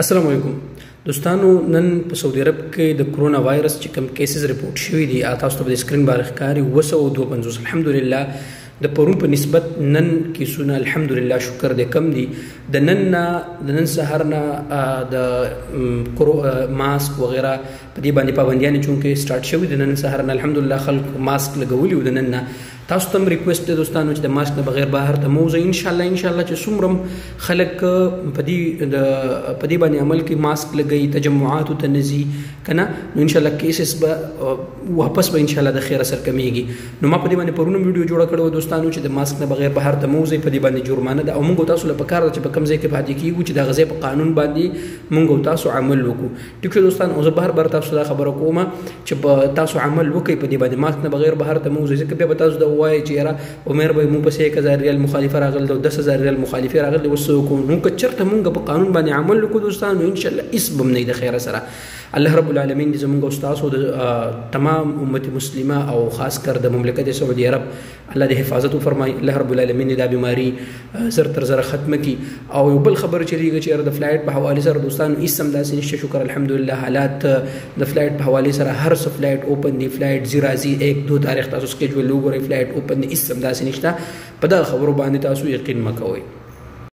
السلام علیکم دوستانو. نن په سعودي عرب کې د کرونا وایرس چې کوم کیسز ریپورټ شوي دي تاسو ته په سکرین باندې ښکاري 252 الحمدلله. د پرون په نسبت نن کیسونه الحمدلله شکر دې کم دي. د نن سهار نه د ماسک وغیرہ په دې باندې پابندیانې چونکې سٹارټ شوي د نن سهار نه الحمدلله خلک ماسک لګولي و. د نن نه تاسو ته ریکوست دی دوستانو چې د ماسک نه بغیر بهر ته مو وځئ. ان شاء الله چې څومره خلک په دې باندې عمل کوي ماسک لګوي تجمعات ته نځي که نه نو ان شاء الله کیسز به واپس به ان شاء الله د خیره سر کمیږي. نو ما په دې باندې پرونه ویډیو جوړه کړې دوستانو چې د ماسک نه بغیر بهر ته مو وځئ. په دې باندې جرمانه ده او موږ تاسو له پکار چې په کوم ځای کې پاتې کیږو چې د غزې په قانون باندې موږ تاسو عمل وکړو. ټیک شو دوستانو. زه بهر تاسو دا خبره کوم چې تاسو عمل وکړئ په دې باندې ماسک نه بغیر بهر ته مو وځئ. ځکه بیا به تاسو دا وایي چې یاره عمر به مو پسې 1000 ریال مخالفه راغله او 10000 ریال مخالفه راغله وسو کوم. نو که چرته مونږ په قانون باندې عمل وکړو دوستانو ان شاء الله اسبم نه د خیره سره. الله رب العالمین دې زموږ او تاسو د تمام امت مسلمه او خاص کر د مملکت سعودي عرب الله دې حفاظت وفرمایي. الله رب العالمین دا بیماری زر تر زر ختمه کی. او یو بل خبر چریږي چې د فلایټ په حواله سره دوستانو اسم داسې نشته شکر الحمدلله. حالات د فلایټ په حواله سره هر څه فلایټ اوپن دی. فلایټ زیرازي 1-2 تاریخ تاسو سکیجول وګورئ. فلایټ اوپن دی اسم داسې نشته. په دا خبرو باندې تاسو یقین مکوئ.